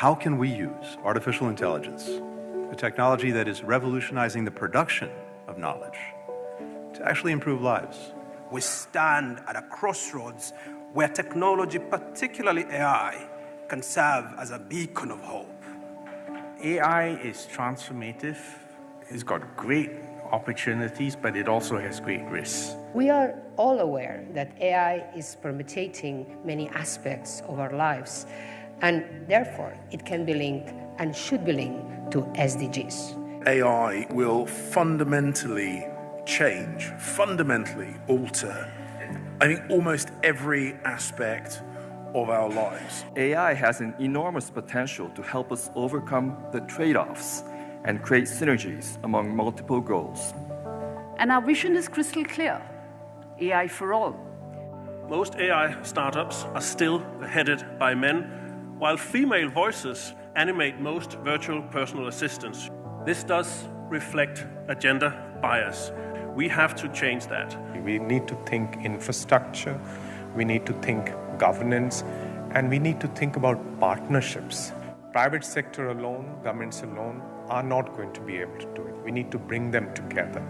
How can we use artificial intelligence, a technology that is revolutionizing the production of knowledge, to actually improve lives? We stand at a crossroads where technology, particularly AI, can serve as a beacon of hope. AI is transformative. It's got great opportunities, but it also has great risks. We are all aware that AI is permeating many aspects of our lives, and therefore it can be linked and should be linked to SDGs. AI will fundamentally change, fundamentally alter, I think, almost every aspect of our lives. AI has an enormous potential to help us overcome the trade-offs and create synergies among multiple goals. And our vision is crystal clear: AI for all. Most AI startups are still headed by men, while female voices animate most virtual personal assistants. This does reflect a gender bias. We have to change that. We need to think infrastructure, we need to think governance, and we need to think about partnerships. Private sector alone, governments alone, are not going to be able to do it. We need to bring them together.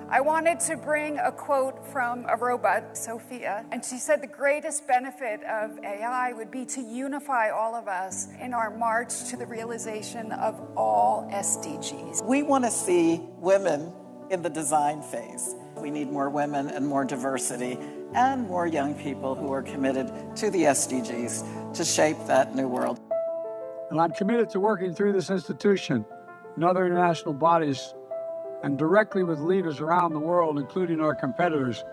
I wanted to bring a quote from a robot, Sophia, and she said the greatest benefit of AI would be to unify all of us in our march to the realization of all SDGs. We want to see women in the design phase. We need more women and more diversity and more young people who are committed to the SDGs to shape that new world. And I'm committed to working through this institution and other international bodies and directly with leaders around the world, including our competitors,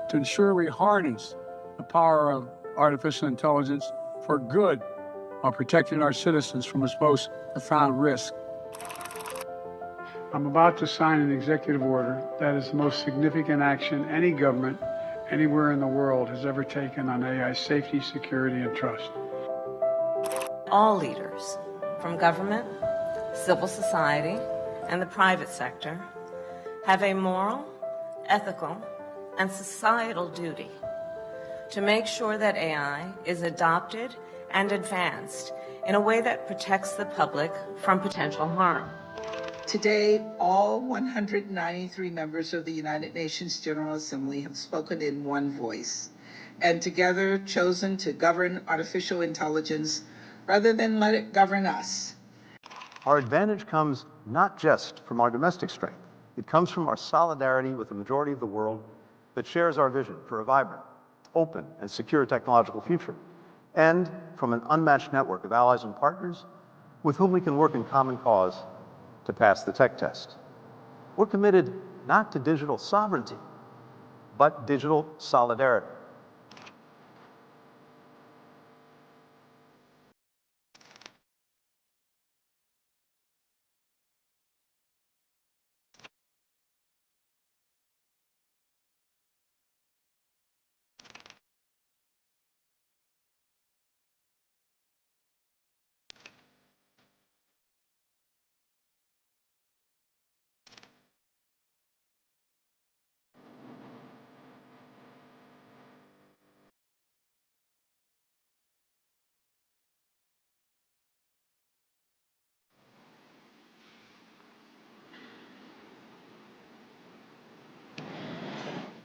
to ensure we harness the power of artificial intelligence for good while protecting our citizens from its most profound risk. I'm about to sign an executive order that is the most significant action any government anywhere in the world has ever taken on AI safety, security, and trust. All leaders, from government, civil society, and the private sector, have a moral, ethical, and societal duty to make sure that AI is adopted and advanced in a way that protects the public from potential harm. Today, all 193 members of the United Nations General Assembly have spoken in one voice, and together chosen to govern artificial intelligence rather than let it govern us. Our advantage comes not just from our domestic strength. It comes from our solidarity with the majority of the world that shares our vision for a vibrant, open, and secure technological future, and from an unmatched network of allies and partners with whom we can work in common cause to pass the tech test. We're committed not to digital sovereignty, but digital solidarity.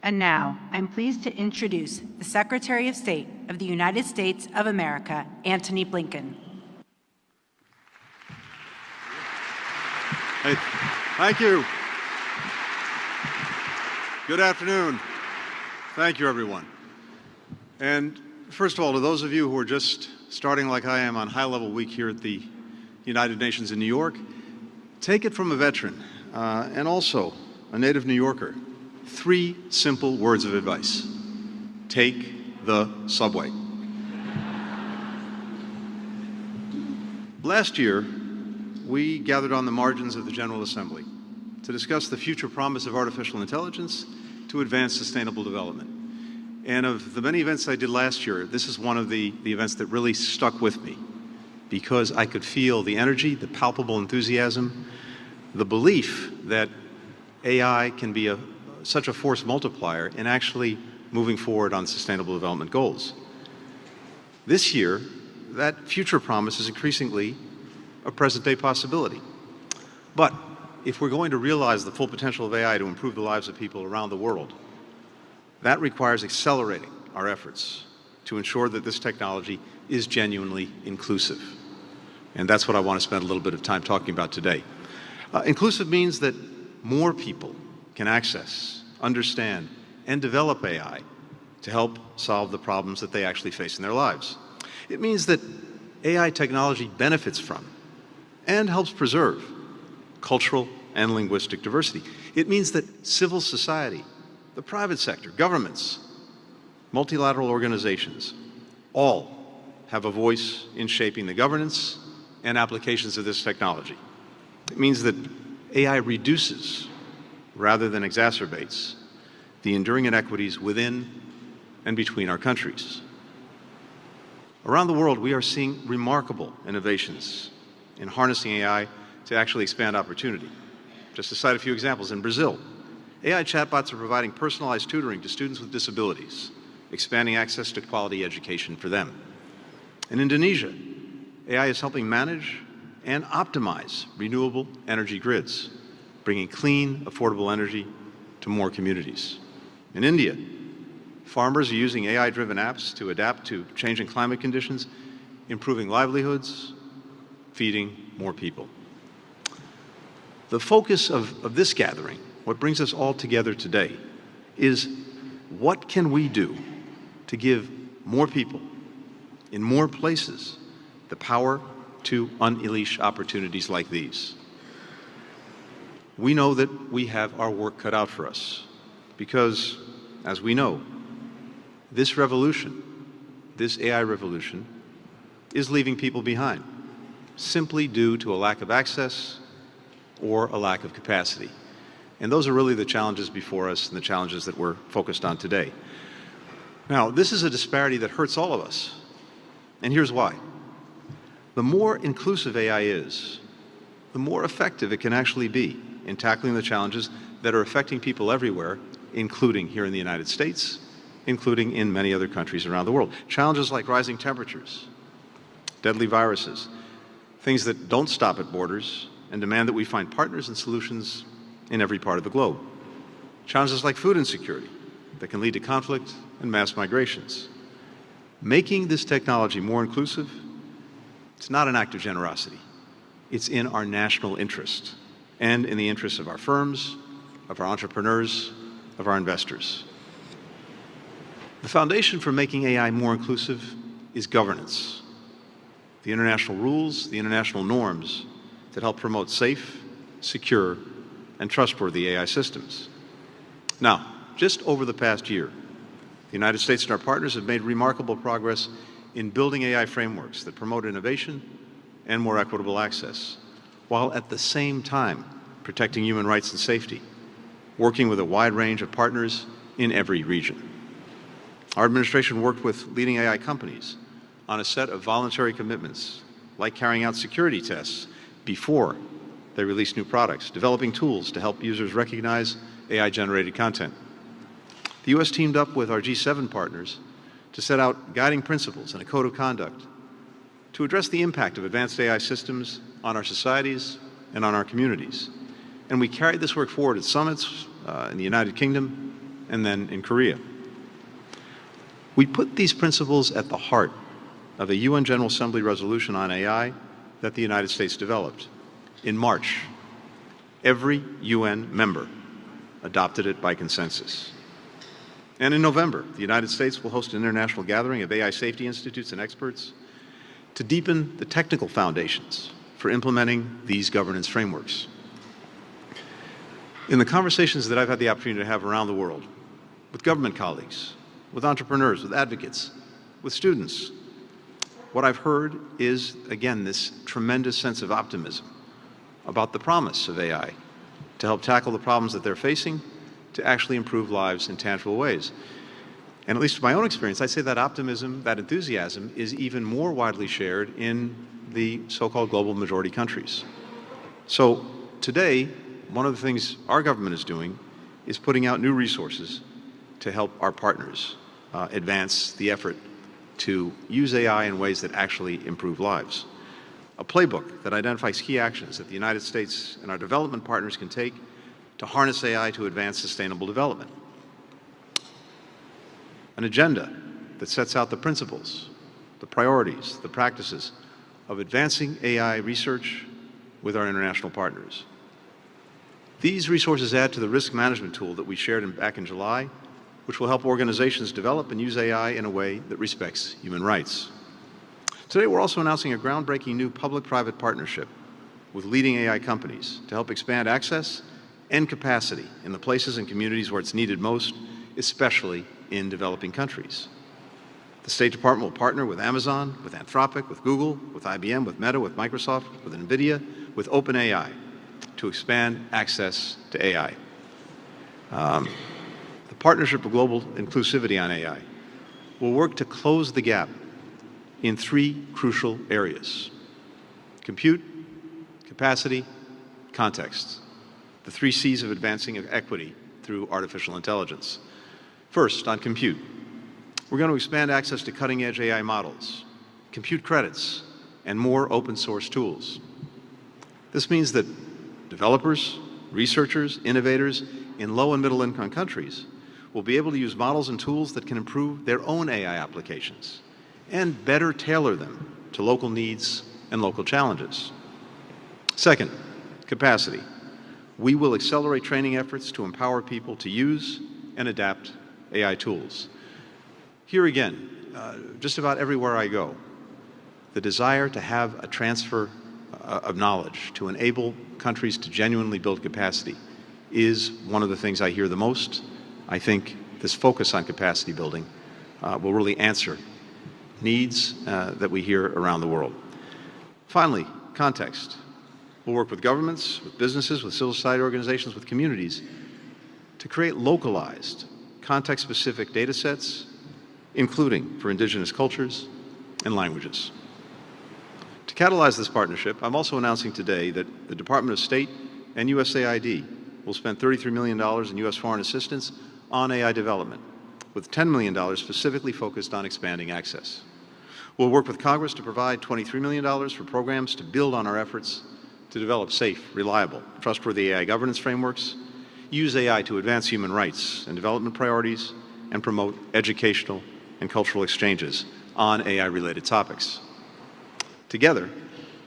And now, I'm pleased to introduce the Secretary of State of the United States of America, Antony Blinken. Hey, thank you. Good afternoon. Thank you, everyone. And first of all, to those of you who are just starting like I am on high-level week here at the United Nations in New York, take it from a veteran and also a native New Yorker. 3 simple words of advice. Take the subway. Last year, we gathered on the margins of the General Assembly to discuss the future promise of artificial intelligence to advance sustainable development. And of the many events I did last year, this is one of the events that really stuck with me because I could feel the energy, the palpable enthusiasm, the belief that AI can be such a force multiplier in actually moving forward on sustainable development goals. This year, that future promise is increasingly of present-day possibility. But if we're going to realize the full potential of AI to improve the lives of people around the world, that requires accelerating our efforts to ensure that this technology is genuinely inclusive. And that's what I want to spend a little bit of time talking about today. Inclusive means that more people can access, understand, and develop AI to help solve the problems that they actually face in their lives. It means that AI technology benefits from and helps preserve cultural and linguistic diversity. It means that civil society, the private sector, governments, multilateral organizations, all have a voice in shaping the governance and applications of this technology. It means that AI reduces, rather than exacerbates, the enduring inequities within and between our countries. Around the world, we are seeing remarkable innovations in harnessing AI to actually expand opportunity. Just to cite a few examples, in Brazil, AI chatbots are providing personalized tutoring to students with disabilities, expanding access to quality education for them. In Indonesia, AI is helping manage and optimize renewable energy grids, bringing clean, affordable energy to more communities. In India, farmers are using AI-driven apps to adapt to changing climate conditions, improving livelihoods, feeding more people. The focus of this gathering, what brings us all together today, is what can we do to give more people in more places the power to unleash opportunities like these. We know that we have our work cut out for us because, as we know, this revolution, this AI revolution, is leaving people behind, simply due to a lack of access or a lack of capacity. And those are really the challenges before us and the challenges that we're focused on today. Now, this is a disparity that hurts all of us, and here's why. The more inclusive AI is, the more effective it can actually be in tackling the challenges that are affecting people everywhere, including here in the United States, including in many other countries around the world. Challenges like rising temperatures, deadly viruses, things that don't stop at borders and demand that we find partners and solutions in every part of the globe. Challenges like food insecurity that can lead to conflict and mass migrations. Making this technology more inclusive, it's not an act of generosity. It's in our national interest and in the interests of our firms, of our entrepreneurs, of our investors. The foundation for making AI more inclusive is governance. The international rules, the international norms that help promote safe, secure, and trustworthy AI systems. Now, just over the past year, the United States and our partners have made remarkable progress in building AI frameworks that promote innovation and more equitable access, while at the same time protecting human rights and safety, working with a wide range of partners in every region. Our administration worked with leading AI companies on a set of voluntary commitments, like carrying out security tests before they release new products, developing tools to help users recognize AI-generated content. The U.S. teamed up with our G7 partners to set out guiding principles and a code of conduct to address the impact of advanced AI systems on our societies and on our communities. And we carried this work forward at summits in the United Kingdom and then in Korea. We put these principles at the heart of a UN General Assembly resolution on AI that the United States developed. In March, every UN member adopted it by consensus. And in November, the United States will host an international gathering of AI safety institutes and experts to deepen the technical foundations for implementing these governance frameworks. In the conversations that I've had the opportunity to have around the world, with government colleagues, with entrepreneurs, with advocates, with students, what I've heard is, again, this tremendous sense of optimism about the promise of AI to help tackle the problems that they're facing, to actually improve lives in tangible ways. And at least in my own experience, I'd say that optimism, that enthusiasm, is even more widely shared in the so-called global majority countries. So today, one of the things our government is doing is putting out new resources to help our partners advance the effort to use AI in ways that actually improve lives. a playbook that identifies key actions that the United States and our development partners can take to harness AI to advance sustainable development. An agenda that sets out the principles, the priorities, the practices of advancing AI research with our international partners. These resources add to the risk management tool that we shared back in July, which will help organizations develop and use AI in a way that respects human rights. Today, we're also announcing a groundbreaking new public-private partnership with leading AI companies to help expand access and capacity in the places and communities where it's needed most, especially in developing countries. The State Department will partner with Amazon, with Anthropic, with Google, with IBM, with Meta, with Microsoft, with NVIDIA, with OpenAI to expand access to AI. The Partnership for Global Inclusivity on AI will work to close the gap in 3 crucial areas: compute, capacity, context. The 3 C's of advancing equity through artificial intelligence. First, on compute. We're going to expand access to cutting-edge AI models, compute credits, and more open-source tools. This means that developers, researchers, innovators in low and middle-income countries will be able to use models and tools that can improve their own AI applications and better tailor them to local needs and local challenges. Second, capacity. We will accelerate training efforts to empower people to use and adapt AI tools. Here again, just about everywhere I go, the desire to have a transfer of knowledge to enable countries to genuinely build capacity is one of the things I hear the most. I think this focus on capacity building will really answer needs that we hear around the world. Finally, context. We'll work with governments, with businesses, with civil society organizations, with communities to create localized, context-specific data sets, including for indigenous cultures and languages. To catalyze this partnership, I'm also announcing today that the Department of State and USAID will spend $33 million in U.S. foreign assistance on AI development, with $10 million specifically focused on expanding access. We'll work with Congress to provide $23 million for programs to build on our efforts to develop safe, reliable, trustworthy AI governance frameworks, use AI to advance human rights and development priorities, and promote educational and cultural exchanges on AI-related topics. Together,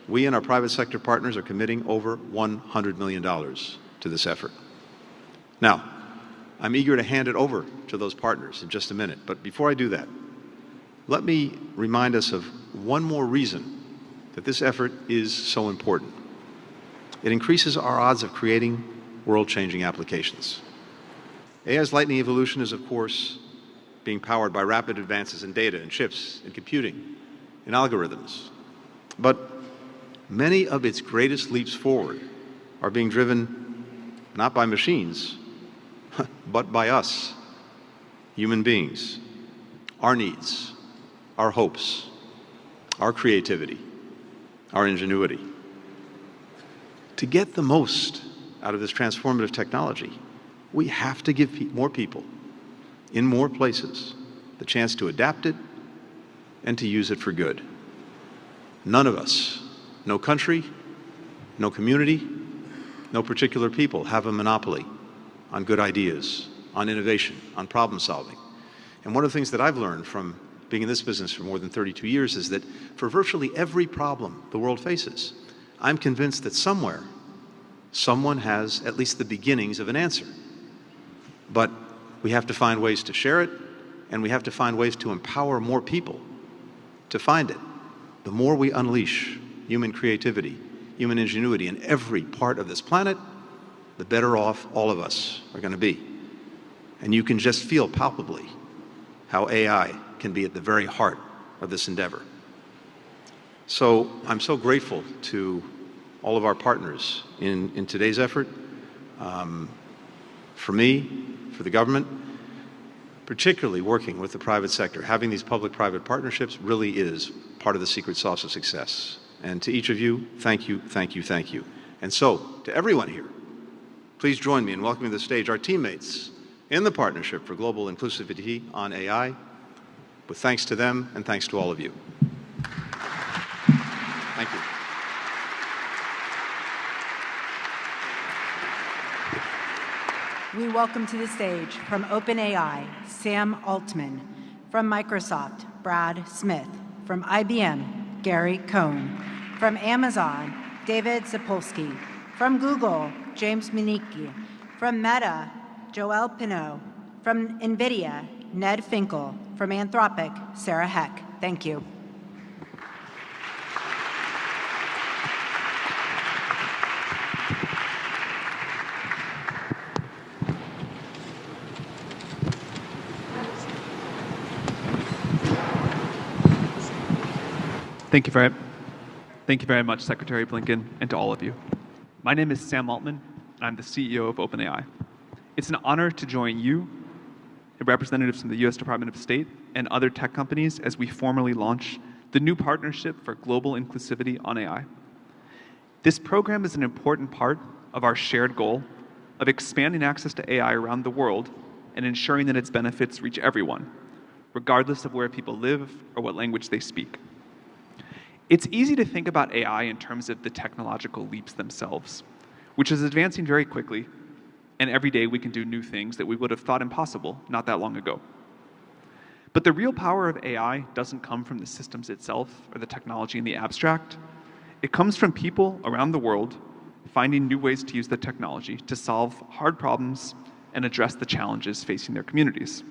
we and our private sector partners are committing over $100 million to this effort. Now, I'm eager to hand it over to those partners in just a minute, but before I do that, let me remind us of one more reason that this effort is so important. It increases our odds of creating world-changing applications. AI's lightning evolution is, of course, being powered by rapid advances in data and chips and computing and algorithms. But many of its greatest leaps forward are being driven not by machines, but by us, human beings, our needs, our hopes, our creativity, our ingenuity. To get the most out of this transformative technology, we have to give more people in more places the chance to adapt it and to use it for good. None of us, no country, no community, no particular people have a monopoly on good ideas, on innovation, on problem solving. And one of the things that I've learned from being in this business for more than 32 years is that for virtually every problem the world faces, I'm convinced that somewhere, someone has at least the beginnings of an answer. But we have to find ways to share it, and we have to find ways to empower more people to find it. The more we unleash human creativity, human ingenuity in every part of this planet, the better off all of us are going to be. And you can just feel palpably how AI can be at the very heart of this endeavor. So I'm so grateful to all of our partners in today's effort, for me, for the government, particularly working with the private sector. Having these public-private partnerships really is part of the secret sauce of success. And to each of you, thank you, thank you, thank you. And so, to everyone here, please join me in welcoming to the stage our teammates in the Partnership for Global Inclusivity on AI, with thanks to them and thanks to all of you. Thank you. we welcome to the stage from OpenAI, Sam Altman, from Microsoft, Brad Smith, from IBM, Gary Cohn, from Amazon, David Zapolsky, from Google, James Minicki, from Meta, Joel Pineau, from NVIDIA, Ned Finkel, from Anthropic, Sarah Heck. Thank you. Thank you very much, Secretary Blinken, and to all of you. My name is Sam Altman, and I'm the CEO of OpenAI. It's an honor to join you, representatives from the U.S. Department of State, and other tech companies as we formally launch the new Partnership for Global Inclusivity on AI. This program is an important part of our shared goal of expanding access to AI around the world and ensuring that its benefits reach everyone, regardless of where people live or what language they speak. It's easy to think about AI in terms of the technological leaps themselves, which is advancing very quickly, and every day we can do new things that we would have thought impossible not that long ago. But the real power of AI doesn't come from the systems itself or the technology in the abstract. It comes from people around the world finding new ways to use the technology to solve hard problems and address the challenges facing their communities.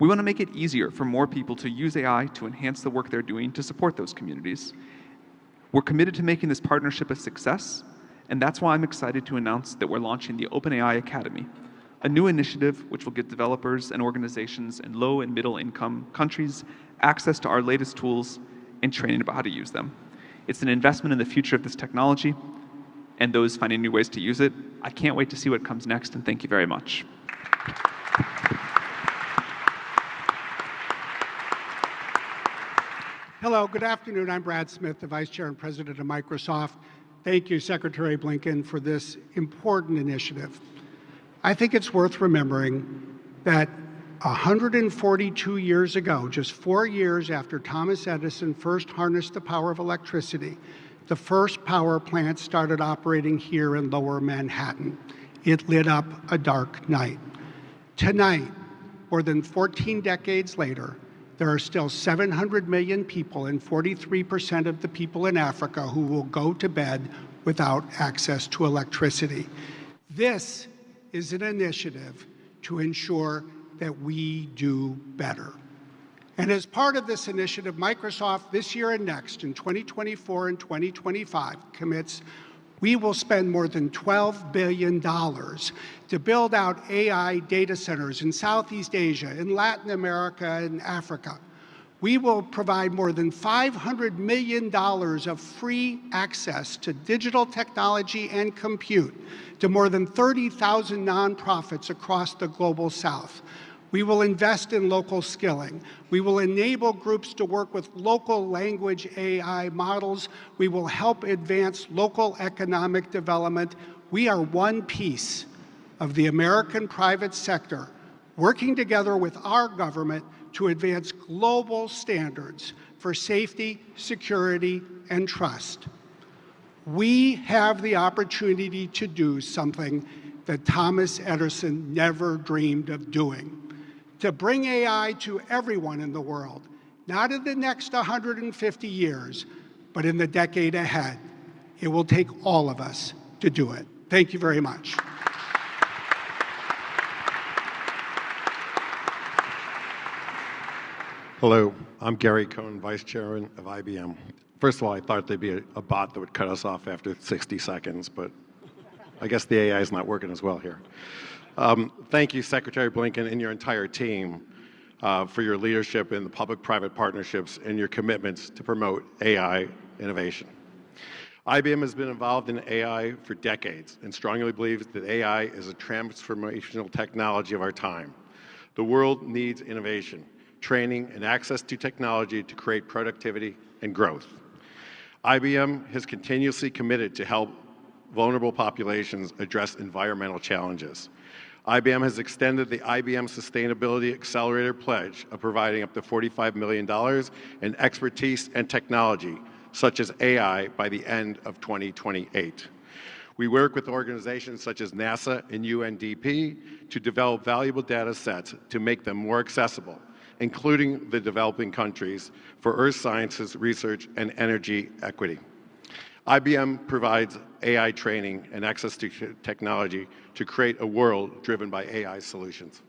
We want to make it easier for more people to use AI to enhance the work they're doing to support those communities. We're committed to making this partnership a success, and that's why I'm excited to announce that we're launching the OpenAI Academy, a new initiative which will give developers and organizations in low and middle income countries access to our latest tools and training about how to use them. It's an investment in the future of this technology and those finding new ways to use it. I can't wait to see what comes next, and thank you very much. Hello, good afternoon. I'm Brad Smith, the Vice Chair and President of Microsoft. Thank you, Secretary Blinken, for this important initiative. I think it's worth remembering that 142 years ago, just 4 years after Thomas Edison first harnessed the power of electricity, the first power plant started operating here in Lower Manhattan. It lit up a dark night. Tonight, more than 14 decades later, there are still 700 million people and 43% of the people in Africa who will go to bed without access to electricity. This is an initiative to ensure that we do better. And as part of this initiative, Microsoft this year and next, in 2024 and 2025, commits we will spend more than $12 billion to build out AI data centers in Southeast Asia, in Latin America, and Africa. We will provide more than $500 million of free access to digital technology and compute to more than 30,000 nonprofits across the global South. We will invest in local skilling. We will enable groups to work with local language AI models. We will help advance local economic development. We are one piece of the American private sector working together with our government to advance global standards for safety, security, and trust. We have the opportunity to do something that Thomas Edison never dreamed of doing, to bring AI to everyone in the world, not in the next 150 years, but in the decade ahead. It will take all of us to do it. Thank you very much. Hello, I'm Gary Cohn, Vice Chairman of IBM. First of all, I thought there'd be a bot that would cut us off after 60 seconds, but I guess the AI is not working as well here. Thank you, Secretary Blinken, and your entire team for your leadership in the public-private partnerships and your commitments to promote AI innovation. IBM has been involved in AI for decades and strongly believes that AI is a transformational technology of our time. The world needs innovation, training, and access to technology to create productivity and growth. IBM has continuously committed to help vulnerable populations address environmental challenges. IBM has extended the IBM Sustainability Accelerator pledge of providing up to $45 million in expertise and technology, such as AI, by the end of 2028. We work with organizations such as NASA and UNDP to develop valuable data sets to make them more accessible, including the developing countries, for earth sciences research and energy equity. IBM provides AI training and access to technology to create a world driven by AI solutions.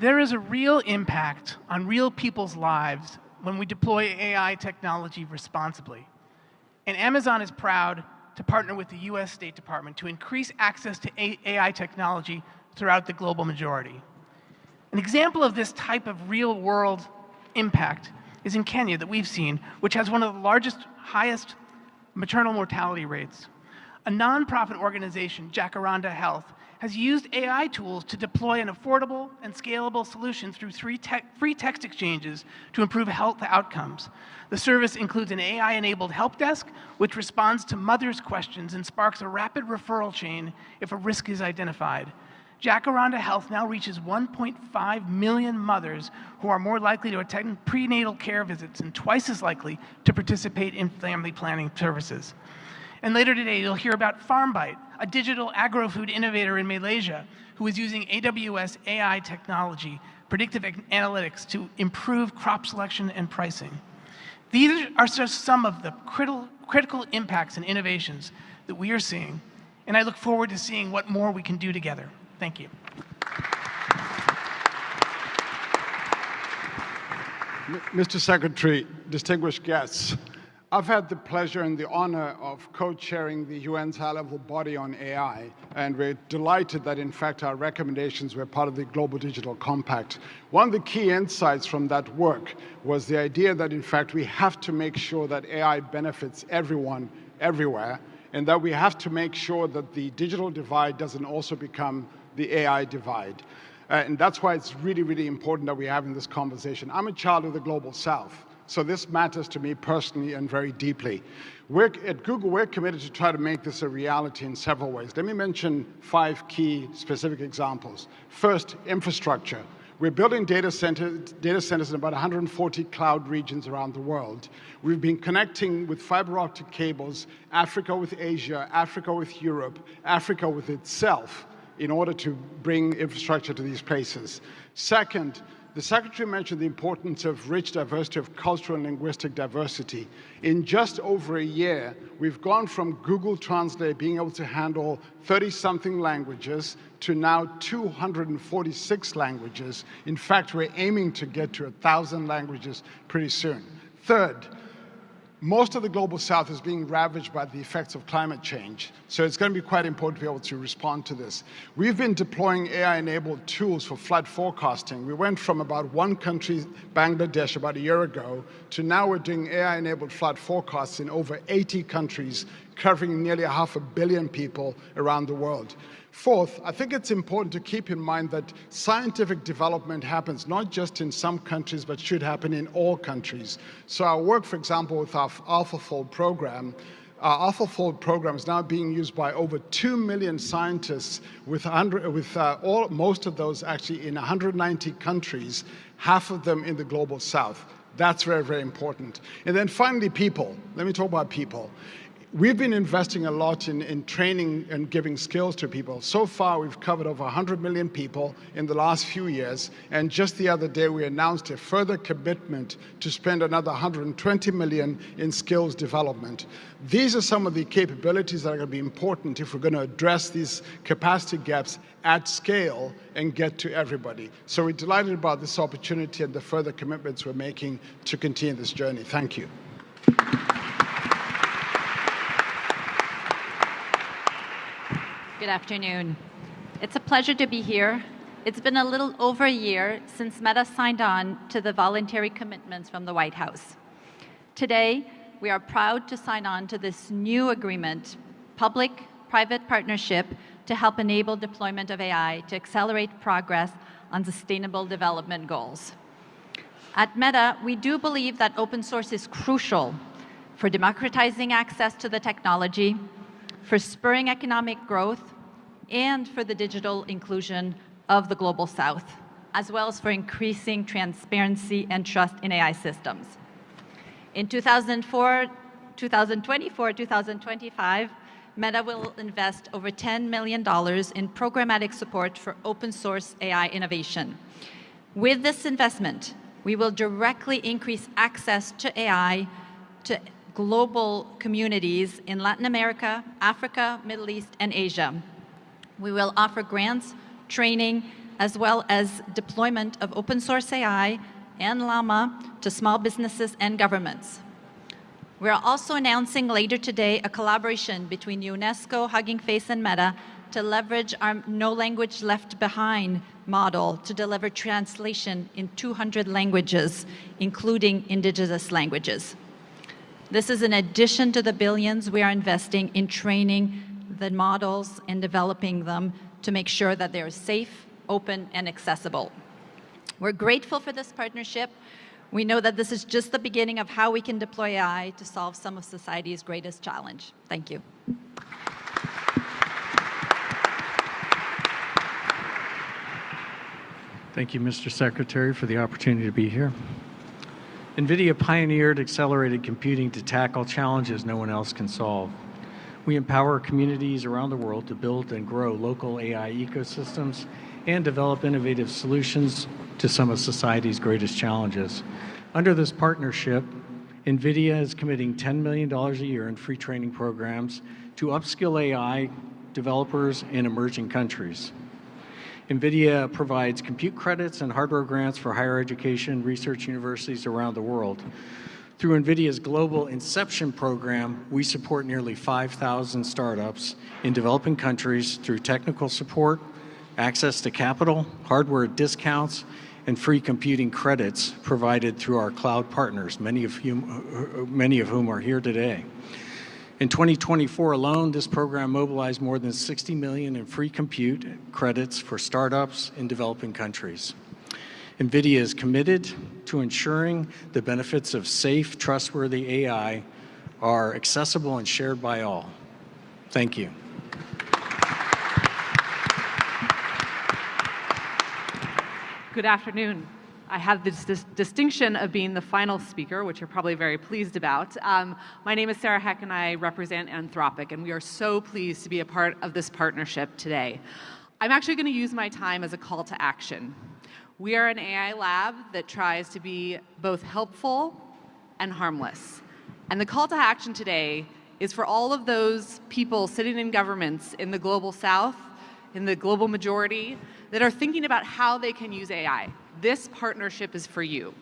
There is a real impact on real people's lives when we deploy AI technology responsibly. And Amazon is proud to partner with the US State Department to increase access to AI technology throughout the global majority. An example of this type of real-world impact is in Kenya that we've seen, which has one of the largest, highest maternal mortality rates. A nonprofit organization, Jacaranda Health, has used AI tools to deploy an affordable and scalable solution through free text exchanges to improve health outcomes. The service includes an AI-enabled help desk, which responds to mothers' questions and sparks a rapid referral chain if a risk is identified. Jacaranda Health now reaches 1.5 million mothers who are more likely to attend prenatal care visits and twice as likely to participate in family planning services. And later today, you'll hear about FarmBite, a digital agro-food innovator in Malaysia who is using AWS AI technology, predictive analytics, to improve crop selection and pricing. These are just some of the critical impacts and innovations that we are seeing, and I look forward to seeing what more we can do together. Thank you. Mr. Secretary, distinguished guests, I've had the pleasure and the honor of co-chairing the UN's high-level body on AI, and we're delighted that, in fact, our recommendations were part of the Global Digital Compact. One of the key insights from that work was the idea that, in fact, we have to make sure that AI benefits everyone, everywhere, and that we have to make sure that the digital divide doesn't also become the AI divide. And that's why it's really, really important that we're having this conversation. I'm a child of the Global South. So this matters to me personally and very deeply. At Google, we're committed to try to make this a reality in several ways. Let me mention 5 key specific examples. First, infrastructure. We're building data centers in about 140 cloud regions around the world. We've been connecting with fiber optic cables, Africa with Asia, Africa with Europe, Africa with itself, in order to bring infrastructure to these places. Second, the Secretary mentioned the importance of rich diversity of cultural and linguistic diversity. In just over a year, we've gone from Google Translate being able to handle 30-something languages to now 246 languages. In fact, we're aiming to get to 1,000 languages pretty soon. Third, most of the Global South is being ravaged by the effects of climate change, so it's going to be quite important to be able to respond to this. We've been deploying AI-enabled tools for flood forecasting. We went from about one country, Bangladesh, about a year ago, to now we're doing AI-enabled flood forecasts in over 80 countries, covering nearly 500 million people around the world. Fourth, I think it's important to keep in mind that scientific development happens not just in some countries, but should happen in all countries. So our work, for example, with our AlphaFold program, our AlphaFold program is now being used by over 2 million scientists, most of those actually in 190 countries, half of them in the Global South. That's very, very important. And then finally, people. Let me talk about people. We've been investing a lot in training and giving skills to people. So far, we've covered over 100 million people in the last few years. And just the other day, we announced a further commitment to spend another 120 million in skills development. These are some of the capabilities that are going to be important if we're going to address these capacity gaps at scale and get to everybody. So we're delighted about this opportunity and the further commitments we're making to continue this journey. Thank you. Good afternoon. It's a pleasure to be here. It's been a little over a year since Meta signed on to the voluntary commitments from the White House. Today, we are proud to sign on to this new agreement, public-private partnership to help enable deployment of AI to accelerate progress on sustainable development goals. At Meta, we do believe that open source is crucial for democratizing access to the technology, for spurring economic growth, and for the digital inclusion of the Global South, as well as for increasing transparency and trust in AI systems. In 2024-2025, Meta will invest over $10 million in programmatic support for open source AI innovation. With this investment, we will directly increase access to AI to global communities in Latin America, Africa, Middle East, and Asia. We will offer grants, training, as well as deployment of open source AI and Llama to small businesses and governments. We are also announcing later today a collaboration between UNESCO, Hugging Face, and Meta to leverage our No Language Left Behind model to deliver translation in 200 languages, including indigenous languages. This is in addition to the billions we are investing in training the models and developing them to make sure that they are safe, open, and accessible. We're grateful for this partnership. We know that this is just the beginning of how we can deploy AI to solve some of society's greatest challenge. Thank you. Thank you, Mr. Secretary, for the opportunity to be here. NVIDIA pioneered accelerated computing to tackle challenges no one else can solve. We empower communities around the world to build and grow local AI ecosystems and develop innovative solutions to some of society's greatest challenges. Under this partnership, NVIDIA is committing $10 million a year in free training programs to upskill AI developers in emerging countries. NVIDIA provides compute credits and hardware grants for higher education research universities around the world. Through NVIDIA's Global Inception program, we support nearly 5,000 startups in developing countries through technical support, access to capital, hardware discounts, and free computing credits provided through our cloud partners, many of whom are here today. In 2024 alone, this program mobilized more than $60 million in free compute credits for startups in developing countries. NVIDIA is committed to ensuring the benefits of safe, trustworthy AI are accessible and shared by all. Thank you. Good afternoon. I have this distinction of being the final speaker, which you're probably very pleased about. My name is Sarah Heck, and I represent Anthropic, and we are so pleased to be a part of this partnership today. I'm actually going to use my time as a call to action. We are an AI lab that tries to be both helpful and harmless. And the call to action today is for all of those people sitting in governments in the global south, in the global majority, that are thinking about how they can use AI. This partnership is for you.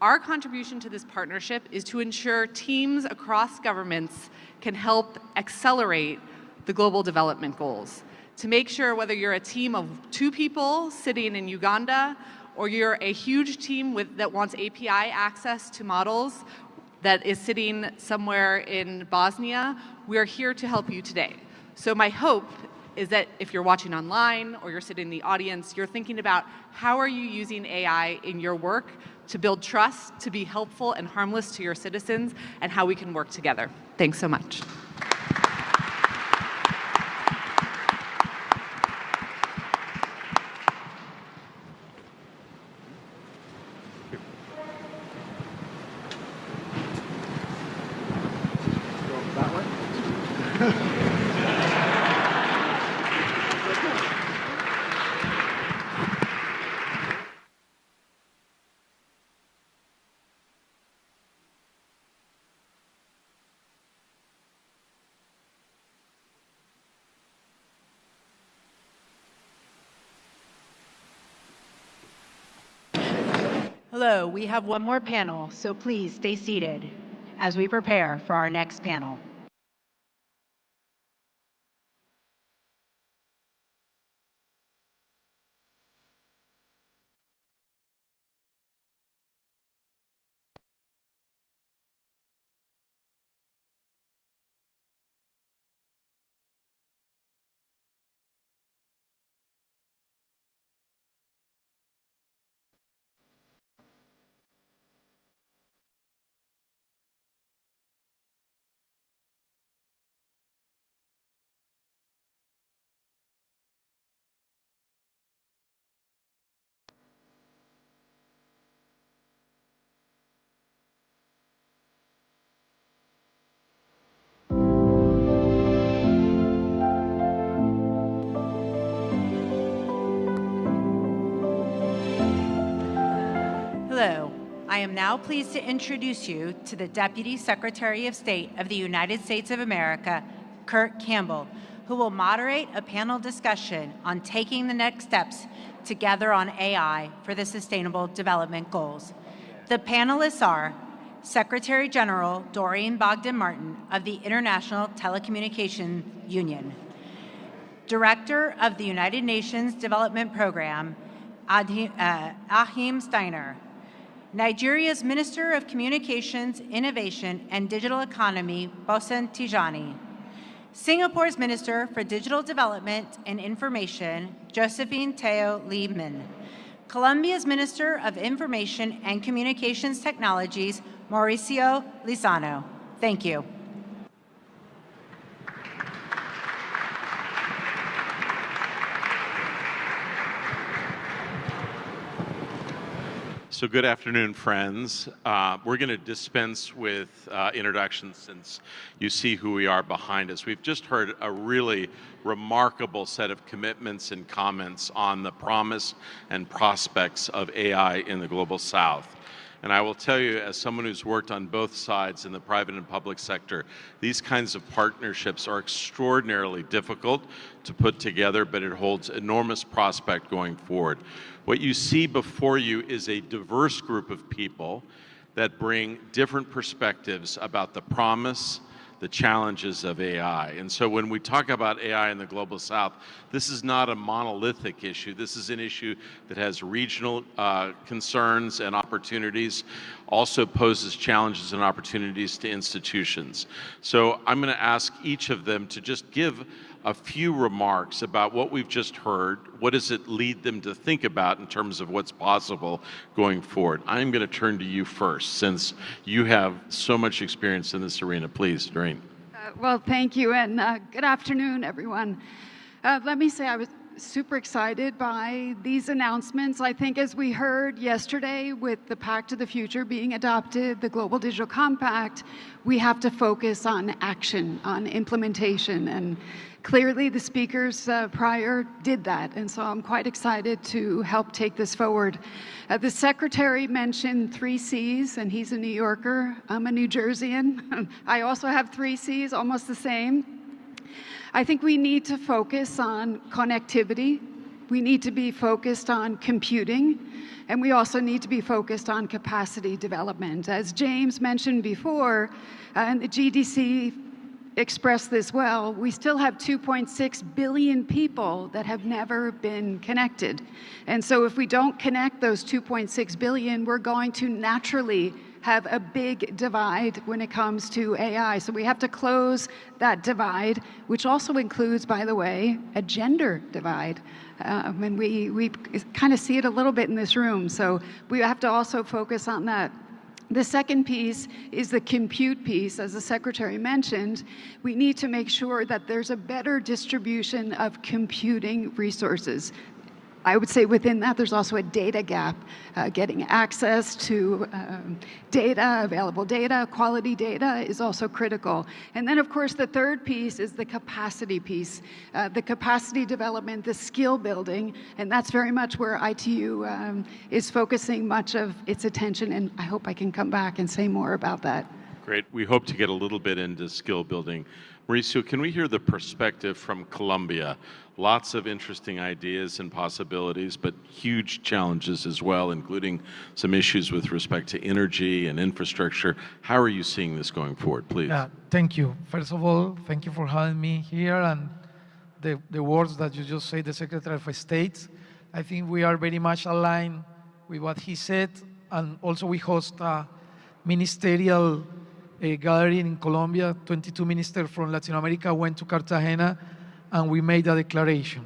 Our contribution to this partnership is to ensure teams across governments can help accelerate the global development goals. To make sure whether you're a team of 2 people sitting in Uganda or you're a huge team that wants API access to models that is sitting somewhere in Bosnia, we are here to help you today. So my hope is that if you're watching online or you're sitting in the audience, you're thinking about how are you using AI in your work to build trust, to be helpful and harmless to your citizens, and how we can work together. Thanks so much. Hello, we have one more panel, so please stay seated as we prepare for our next panel. Hello, I am now pleased to introduce you to the Deputy Secretary of State of the United States of America, Kurt Campbell, who will moderate a panel discussion on taking the next steps together on AI for the Sustainable Development Goals. The panelists are Secretary General Doreen Bogdan-Martin of the International Telecommunication Union, Director of the United Nations Development Program, Achim Steiner, Nigeria's Minister of Communications, Innovation, and Digital Economy, Bosen Tijani, Singapore's Minister for Digital Development and Information, Josephine Teo Lee-Min, Colombia's Minister of Information and Communications Technologies, Mauricio Lizano. Thank you. So good afternoon, friends. We're going to dispense with introductions since you see who we are behind us. We've just heard a really remarkable set of commitments and comments on the promise and prospects of AI in the Global South. And I will tell you, as someone who's worked on both sides in the private and public sector, these kinds of partnerships are extraordinarily difficult to put together, but it holds enormous prospect going forward. What you see before you is a diverse group of people that bring different perspectives about the promise, the challenges of AI. And so when we talk about AI in the Global South, this is not a monolithic issue. This is an issue that has regional concerns and opportunities, also poses challenges and opportunities to institutions. So I'm going to ask each of them to just give a few remarks about what we've just heard. What does it lead them to think about in terms of what's possible going forward? I'm going to turn to you first, since you have so much experience in this arena. Please, Doreen. Well, thank you, and good afternoon, everyone. Let me say I was super excited by these announcements. I think as we heard yesterday with the Pact of the Future being adopted, the Global Digital Compact, we have to focus on action, on implementation, and clearly the speakers prior did that, and so I'm quite excited to help take this forward. The Secretary mentioned 3 C's, and he's a New Yorker. I'm a New Jerseyan. I also have 3 C's, almost the same. I think we need to focus on connectivity. We need to be focused on computing, and we also need to be focused on capacity development. As James mentioned before, and the GDC expressed this well, we still have 2.6 billion people that have never been connected. And so if we don't connect those 2.6 billion, we're going to naturally have a big divide when it comes to AI. So we have to close that divide, which also includes, by the way, a gender divide. And we kind of see it a little bit in this room. So we have to also focus on that. The second piece is the compute piece. As the Secretary mentioned, we need to make sure that there's a better distribution of computing resources. I would say within that, there's also a data gap. Getting access to data, available data, quality data is also critical. And then, of course, the third piece is the capacity piece, the capacity development, the skill building, and that's very much where ITU is focusing much of its attention, and I hope I can come back and say more about that. Great. We hope to get a little bit into skill building. Mauricio, can we hear the perspective from Colombia? Lots of interesting ideas and possibilities, but huge challenges as well, including some issues with respect to energy and infrastructure. How are you seeing this going forward, please? Thank you. First of all, thank you for having me here, and the words that you just said, the Secretary of State. I think we are very much aligned with what he said, and also we host a ministerial gathering in Colombia. 22 ministers from Latin America went to Cartagena, and we made a declaration.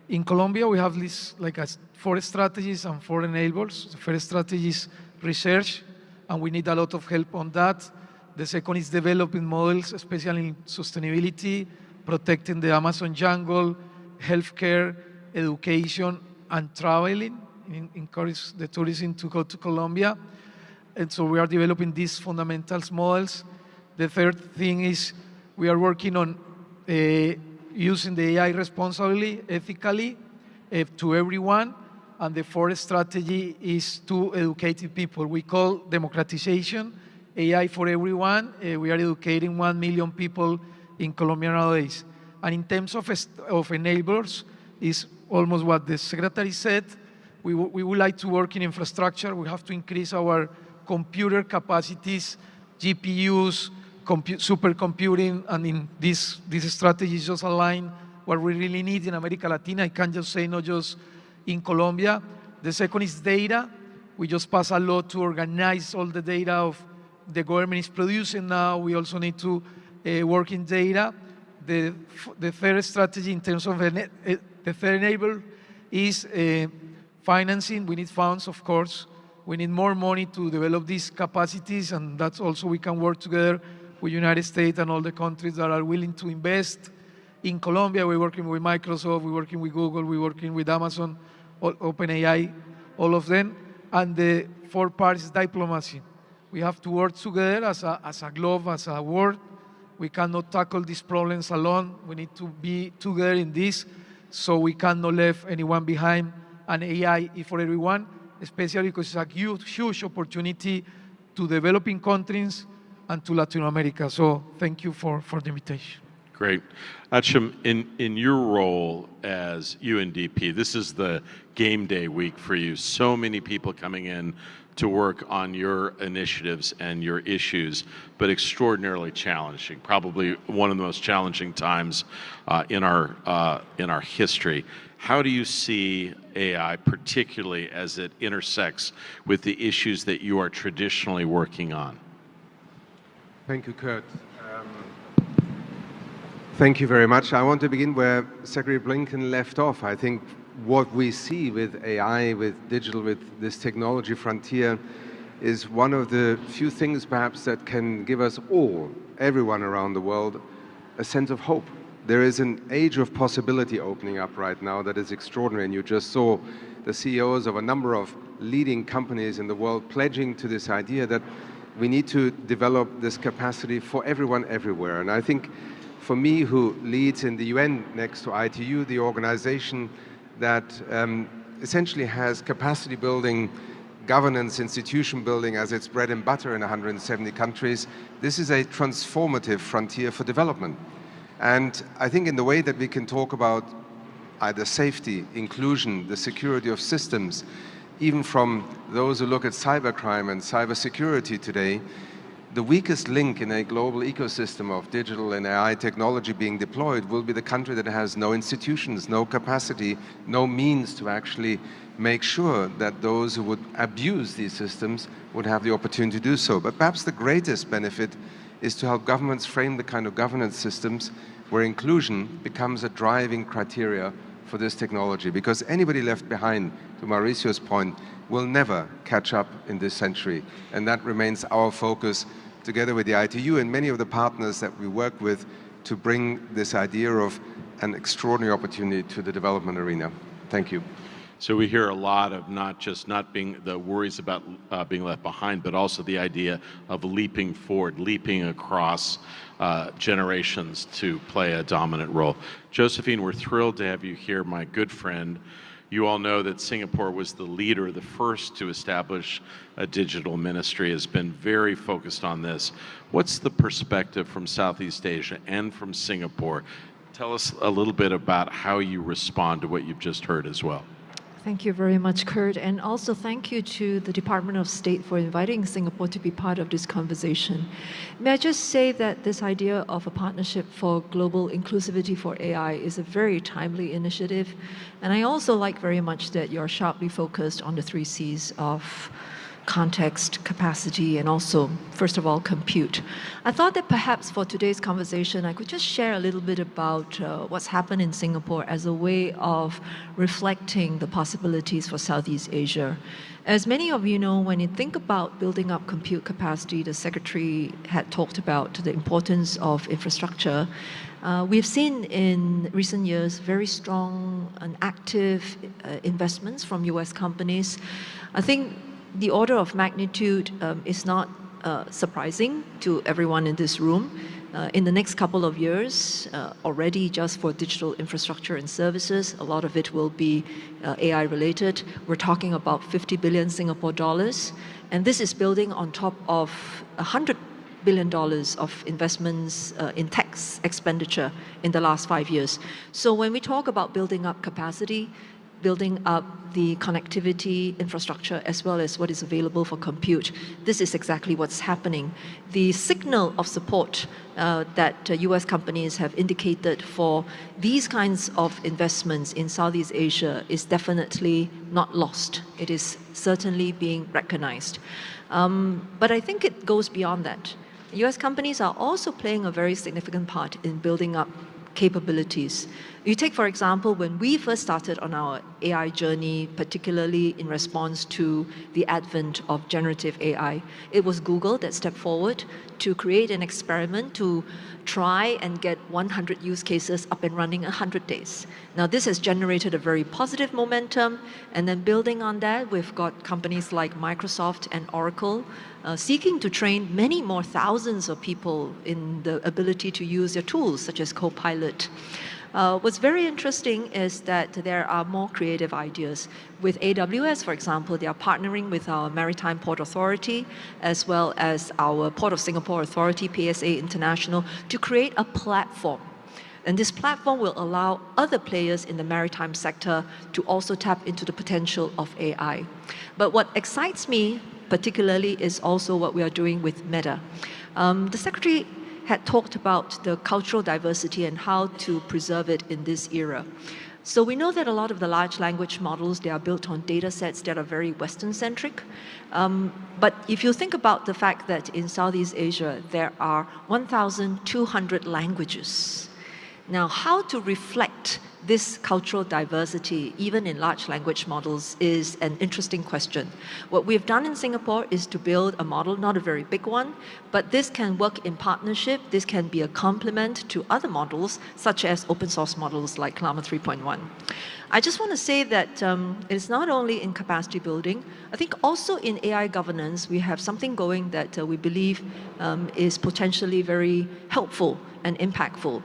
In Colombia, we have this, 4 strategies and 4 enablers. The first strategy is research, and we need a lot of help on that. The second is developing models, especially in sustainability, protecting the Amazon jungle, healthcare, education, and traveling, encourage the tourism to go to Colombia. And so we are developing these fundamentals models. The third thing is we are working on using the AI responsibly, ethically, to everyone. And the fourth strategy is to educate people. We call democratization, AI for everyone. We are educating 1 million people in Colombia nowadays. And in terms of enablers, is almost what the secretary said. We would like to work in infrastructure. We have to increase our computer capacities, GPUs, supercomputing, and in this strategy is just align what we really need in America Latina. I can't just say not just in Colombia. The second is data. We just passed a law to organize all the data of the government is producing now. We also need to work in data. The third strategy in terms of the third enabler is financing. We need funds, of course. We need more money to develop these capacities, and that's also we can work together with United States and all the countries that are willing to invest. In Colombia, we're working with Microsoft, we're working with Google, we're working with Amazon, OpenAI, all of them. And the fourth part is diplomacy. We have to work together as a globe, as a world. We cannot tackle these problems alone. We need to be together in this, so we cannot leave anyone behind. And AI is for everyone, especially because it's a huge opportunity to developing countries and to Latin America. So thank you for the invitation. Great. Achim, in your role as UNDP, this is the game day week for you. So many people coming in to work on your initiatives and your issues, but extraordinarily challenging, probably one of the most challenging times in our history. How do you see AI, particularly as it intersects with the issues that you are traditionally working on? Thank you, Kurt. Thank you very much. I want to begin where Secretary Blinken left off. I think what we see with AI, with digital, with this technology frontier is one of the few things perhaps that can give us all, everyone around the world, a sense of hope. There is an age of possibility opening up right now that is extraordinary, and you just saw the CEOs of a number of leading companies in the world pledging to this idea that we need to develop this capacity for everyone everywhere. And I think for me, who leads in the UN next to ITU, the organization that essentially has capacity building, governance, institution building as its bread and butter in 170 countries, this is a transformative frontier for development. And I think in the way that we can talk about either safety, inclusion, the security of systems, even from those who look at cybercrime and cybersecurity today, the weakest link in a global ecosystem of digital and AI technology being deployed will be the country that has no institutions, no capacity, no means to actually make sure that those who would abuse these systems would have the opportunity to do so. But perhaps the greatest benefit is to help governments frame the kind of governance systems where inclusion becomes a driving criteria for this technology. Because anybody left behind, to Mauricio's point, will never catch up in this century. And that remains our focus, together with the ITU and many of the partners that we work with, to bring this idea of an extraordinary opportunity to the development arena. Thank you. So we hear a lot of not being the worries about being left behind, but also the idea of leaping forward, leaping across generations to play a dominant role. Josephine, we're thrilled to have you here, my good friend. You all know that Singapore was the leader, the first to establish a digital ministry, has been very focused on this. What's the perspective from Southeast Asia and from Singapore? Tell us a little bit about how you respond to what you've just heard as well. Thank you very much, Kurt. And also thank you to the Department of State for inviting Singapore to be part of this conversation. May I just say that this idea of a partnership for global inclusivity for AI is a very timely initiative. And I also like very much that you're sharply focused on the 3 C's of context, capacity, and also, first of all, compute. I thought that perhaps for today's conversation, I could just share a little bit about what's happened in Singapore as a way of reflecting the possibilities for Southeast Asia. As many of you know, when you think about building up compute capacity, the Secretary had talked about the importance of infrastructure. We've seen in recent years very strong and active investments from US companies. I think the order of magnitude is not surprising to everyone in this room. In the next couple of years, already just for digital infrastructure and services, a lot of it will be AI related. We're talking about 50 billion Singapore dollars, and this is building on top of $100 billion of investments in tax expenditure in the last 5 years. So when we talk about building up capacity, building up the connectivity infrastructure as well as what is available for compute, this is exactly what's happening. The signal of support that US companies have indicated for these kinds of investments in Southeast Asia is definitely not lost. It is certainly being recognized. But I think it goes beyond that. US companies are also playing a very significant part in building up capabilities. You take, for example, when we first started on our AI journey, particularly in response to the advent of generative AI, it was Google that stepped forward to create an experiment to try and get 100 use cases up and running in 100 days. Now, this has generated a very positive momentum, and then building on that, we've got companies like Microsoft and Oracle seeking to train many more thousands of people in the ability to use their tools, such as Copilot. What's very interesting is that there are more creative ideas. With AWS, for example, they are partnering with our Maritime Port Authority as well as our Port of Singapore Authority, PSA International, to create a platform. And this platform will allow other players in the maritime sector to also tap into the potential of AI. But what excites me particularly is also what we are doing with Meta. The Secretary had talked about the cultural diversity and how to preserve it in this era. So we know that a lot of the large language models, they are built on data sets that are very Western-centric. But if you think about the fact that in Southeast Asia, there are 1,200 languages. Now, how to reflect this cultural diversity, even in large language models, is an interesting question. What we've done in Singapore is to build a model, not a very big one, but this can work in partnership. This can be a complement to other models, such as open source models like Llama 3.1. I just want to say that it's not only in capacity building. I think also in AI governance, we have something going that we believe is potentially very helpful and impactful.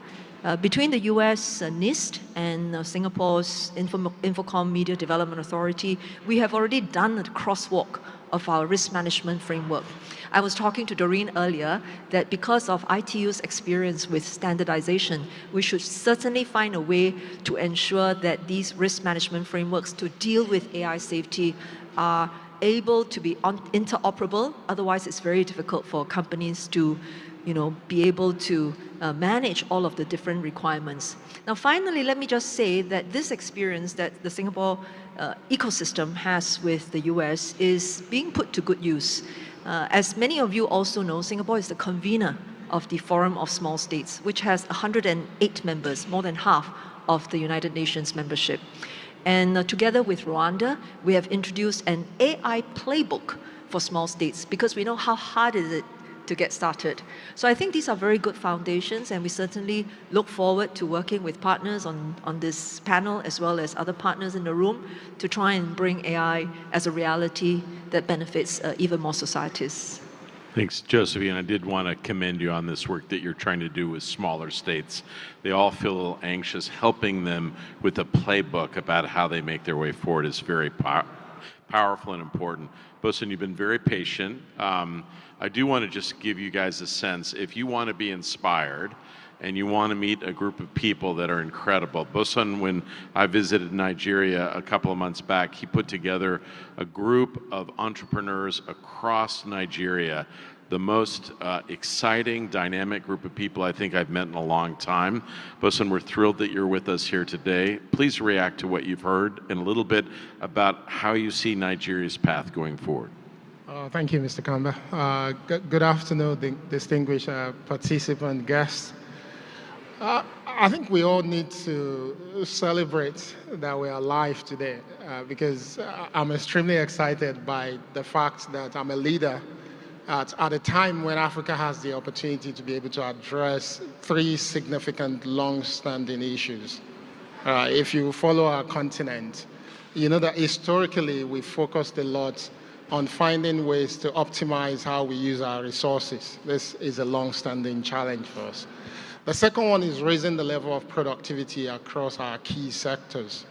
Between the US NIST and Singapore's Infocom Media Development Authority, we have already done a crosswalk of our risk management framework. I was talking to Doreen earlier that because of ITU's experience with standardization, we should certainly find a way to ensure that these risk management frameworks to deal with AI safety are able to be interoperable. Otherwise, it's very difficult for companies to be able to manage all of the different requirements. Now, finally, let me just say that this experience that the Singapore ecosystem has with the US is being put to good use. As many of you also know, Singapore is the convener of the Forum of Small States, which has 108 members, more than half of the United Nations membership. And together with Rwanda, we have introduced an AI playbook for small states because we know how hard it is to get started. So I think these are very good foundations, and we certainly look forward to working with partners on this panel as well as other partners in the room to try and bring AI as a reality that benefits even more societies. Thanks, Josephine. I did want to commend you on this work that you're trying to do with smaller states. They all feel a little anxious. Helping them with a playbook about how they make their way forward is very powerful and important. Bosun, you've been very patient. I do want to just give you guys a sense, if you want to be inspired and you want to meet a group of people that are incredible. Bosun, when I visited Nigeria a couple of months back, he put together a group of entrepreneurs across Nigeria, the most exciting, dynamic group of people I think I've met in a long time. Bosun, we're thrilled that you're with us here today. Please react to what you've heard and a little bit about how you see Nigeria's path going forward. Thank you, Mr. Kamba. Good afternoon, distinguished participant guests. I think we all need to celebrate that we're alive today because I'm extremely excited by the fact that I'm a leader at a time when Africa has the opportunity to be able to address three significant long-standing issues. If you follow our continent, you know that historically we focused a lot on finding ways to optimize how we use our resources. This is a long-standing challenge for us. The second one is raising the level of productivity across our key sectors.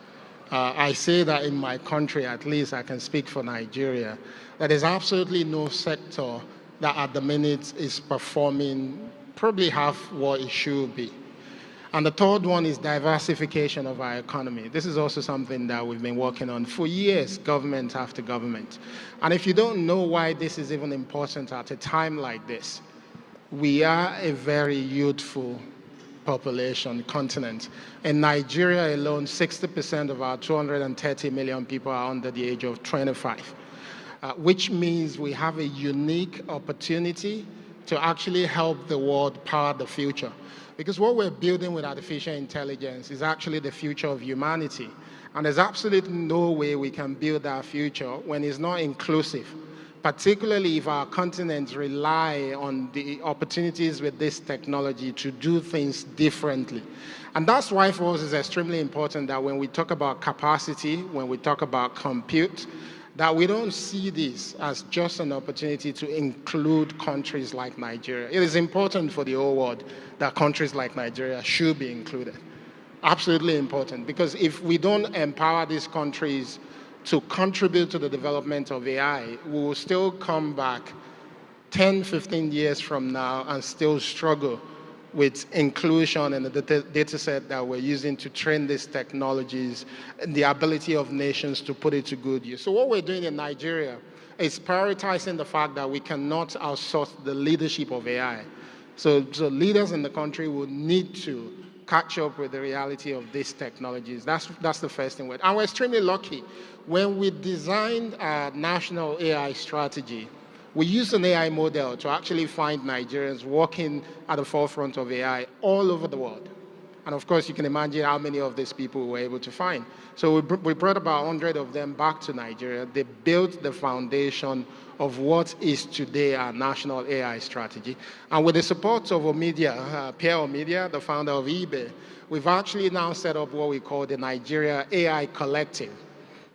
I say that in my country, at least I can speak for Nigeria, that there's absolutely no sector that at the minute is performing probably half what it should be. And the third one is diversification of our economy. This is also something that we've been working on for years, government after government. And if you don't know why this is even important at a time like this, we are a very youthful population continent. In Nigeria alone, 60% of our 230 million people are under the age of 25, which means we have a unique opportunity to actually help the world power the future. Because what we're building with artificial intelligence is actually the future of humanity. And there's absolutely no way we can build our future when it's not inclusive, particularly if our continents rely on the opportunities with this technology to do things differently. And that's why for us it's extremely important that when we talk about capacity, when we talk about compute, that we don't see this as just an opportunity to include countries like Nigeria. It is important for the whole world that countries like Nigeria should be included. Absolutely important, because if we don't empower these countries to contribute to the development of AI, we will still come back 10, 15 years from now and still struggle with inclusion in the data set that we're using to train these technologies and the ability of nations to put it to good use. So what we're doing in Nigeria is prioritizing the fact that we cannot outsource the leadership of AI. So leaders in the country will need to catch up with the reality of these technologies. That's the first thing. And we're extremely lucky. When we designed our national AI strategy, we used an AI model to actually find Nigerians working at the forefront of AI all over the world. And of course, you can imagine how many of these people we were able to find. So we brought about 100 of them back to Nigeria. They built the foundation of what is today our national AI strategy. And with the support of Pierre Omidia, the founder of eBay, we've actually now set up what we call the Nigeria AI Collective,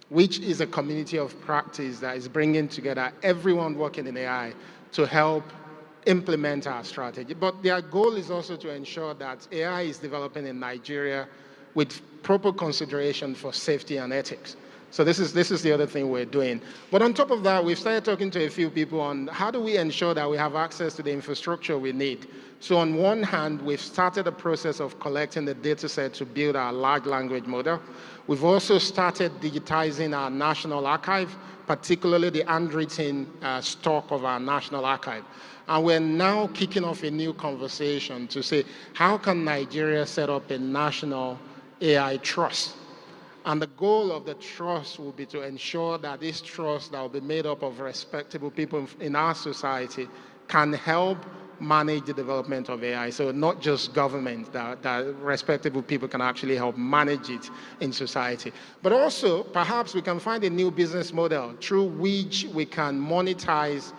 which is a community of practice that is bringing together everyone working in AI to help implement our strategy. But their goal is also to ensure that AI is developing in Nigeria with proper consideration for safety and ethics. So this is the other thing we're doing. But on top of that, we've started talking to a few people on how do we ensure that we have access to the infrastructure we need. So on one hand, we've started a process of collecting the data set to build our large language model. We've also started digitizing our national archive, particularly the handwritten stock of our national archive. And we're now kicking off a new conversation to say, how can Nigeria set up a national AI trust? And the goal of the trust will be to ensure that this trust that will be made up of respectable people in our society can help manage the development of AI. So not just government, that respectable people can actually help manage it in society. But also, perhaps we can find a new business model through which we can monetize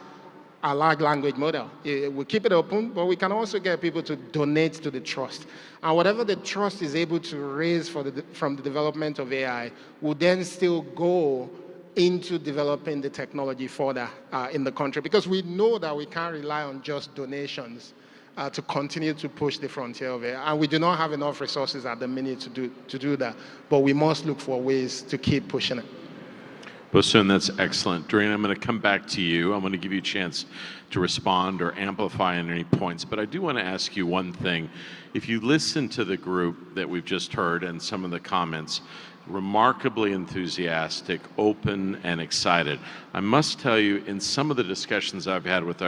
a large language model. We keep it open, but we can also get people to donate to the trust. And whatever the trust is able to raise from the development of AI will then still go into developing the technology further in the country. Because we know that we can't rely on just donations to continue to push the frontier of AI. And we do not have enough resources at the minute to do that. But we must look for ways to keep pushing it. Bosun, that's excellent. Doreen, I'm going to come back to you. I'm going to give you a chance to respond or amplify on any points. But I do want to ask you one thing. If you listen to the group that we've just heard and some of the comments, remarkably enthusiastic, open, and excited. I must tell you, in some of the discussions I've had with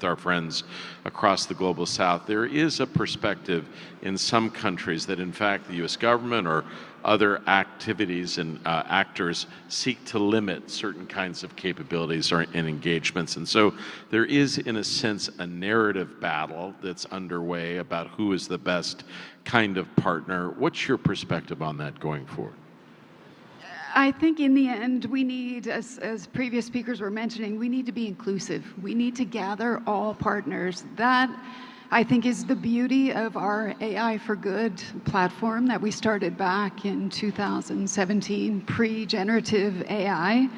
our friends across the global south, there is a perspective in some countries that, in fact, the U.S. government or other activities and actors seek to limit certain kinds of capabilities and engagements. And so there is, in a sense, a narrative battle that's underway about who is the best kind of partner. What's your perspective on that going forward? I think in the end, we need, as previous speakers were mentioning, we need to be inclusive. We need to gather all partners. That, I think, is the beauty of our AI for Good platform that we started back in 2017, pre-generative AI,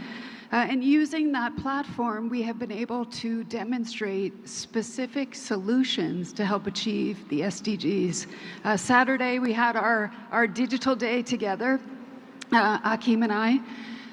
And using that platform, we have been able to demonstrate specific solutions to help achieve the SDGs. Saturday, we had our digital day together, Akeem and I,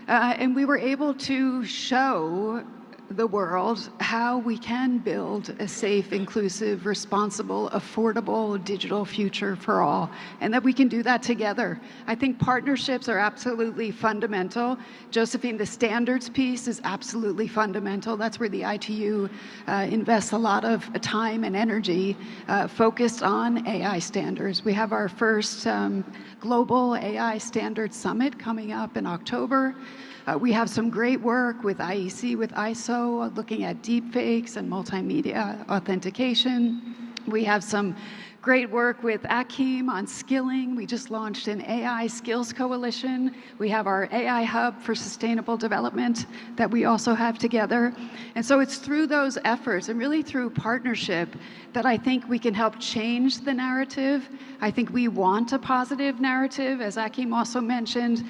and we were able to show the world how we can build a safe, inclusive, responsible, affordable digital future for all, and that we can do that together. I think partnerships are absolutely fundamental. Josephine, the standards piece is absolutely fundamental. That's where the ITU invests a lot of time and energy focused on AI standards. We have our first Global AI Standards Summit coming up in October. We have some great work with IEC, with ISO, looking at deepfakes and multimedia authentication. We have some great work with Akeem on skilling. We just launched an AI Skills Coalition. We have our AI Hub for Sustainable Development that we also have together. And so it's through those efforts and really through partnership that I think we can help change the narrative. I think we want a positive narrative, as Akeem also mentioned.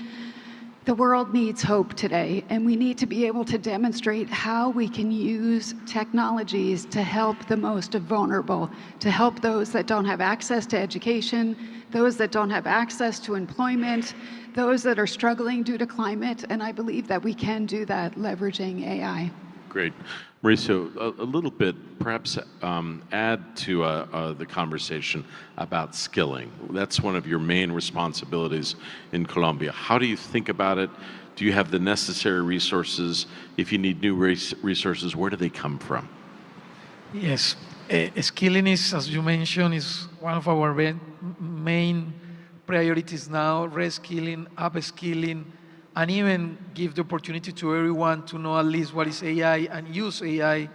The world needs hope today, and we need to be able to demonstrate how we can use technologies to help the most vulnerable, to help those that don't have access to education, those that don't have access to employment, those that are struggling due to climate, and I believe that we can do that leveraging AI. Great. Mauricio, a little bit, perhaps add to the conversation about skilling. That's one of your main responsibilities in Colombia. How do you think about it? Do you have the necessary resources? If you need new resources, where do they come from? Yes, skilling is, as you mentioned, is one of our main priorities now, reskilling, upskilling, and even give the opportunity to everyone to know at least what is AI and use AI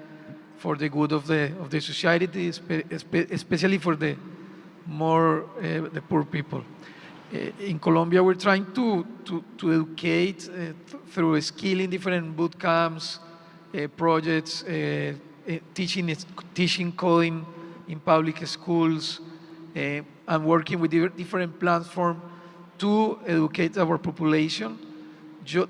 for the good of the society, especially for the the poor people. In Colombia, we're trying to educate through skilling, different boot camps, projects, teaching coding in public schools, and working with different platforms to educate our population.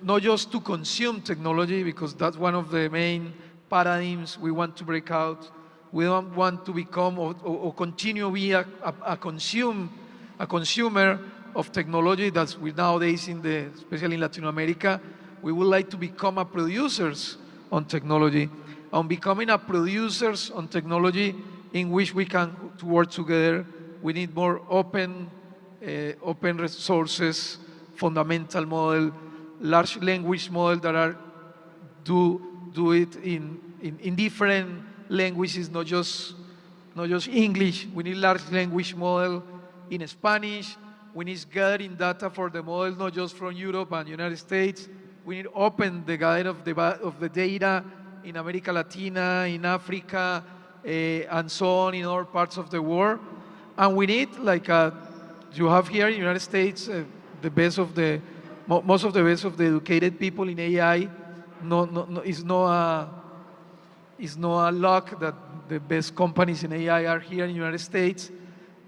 Not just to consume technology, because that's one of the main paradigms we want to break out. We don't want to become or continue to be a consumer of technology that's nowadays especially in Latin America. We would like to become a producers on technology. On becoming a producers on technology in which we can work together, we need more open resources, fundamental model, large language model that do it in different languages, not just English. We need large language model in Spanish. We need gathering data for the model, not just from Europe and United States. We need open the guide of the data in America Latina, in Africa, and so on in other parts of the world. And we need, like you have here in the United States, most of the best of the educated people in AI. It's not a luck that the best companies in AI are here in the United States,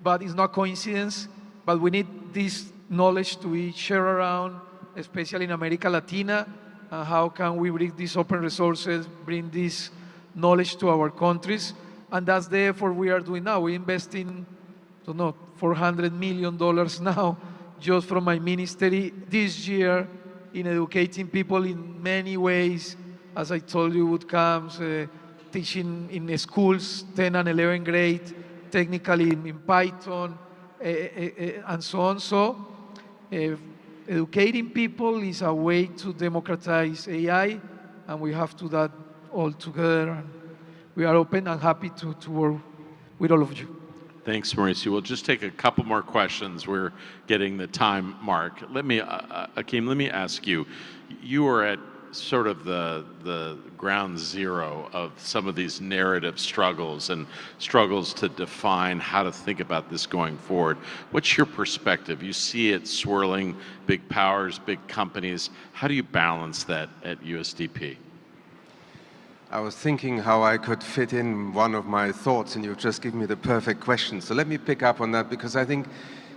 but it's not coincidence. But we need this knowledge to be shared around, especially in America Latina. How can we bring these open resources, bring this knowledge to our countries? And that's the effort we are doing now. We're investing, $400 million now, just from my ministry this year, in educating people in many ways. As I told you, boot camps, teaching in schools, 10 and 11th grade, technically in Python, and so on. So educating people is a way to democratize AI, and we have to do that all together. We are open and happy to work with all of you. Thanks, Mauricio. We'll just take a couple more questions. We're getting the time mark. Akeem, let me ask you. You are at sort of the ground zero of some of these narrative struggles and struggles to define how to think about this going forward. What's your perspective? You see it swirling, big powers, big companies. How do you balance that at USDP? I was thinking how I could fit in one of my thoughts, and you've just given me the perfect question. So let me pick up on that, because I think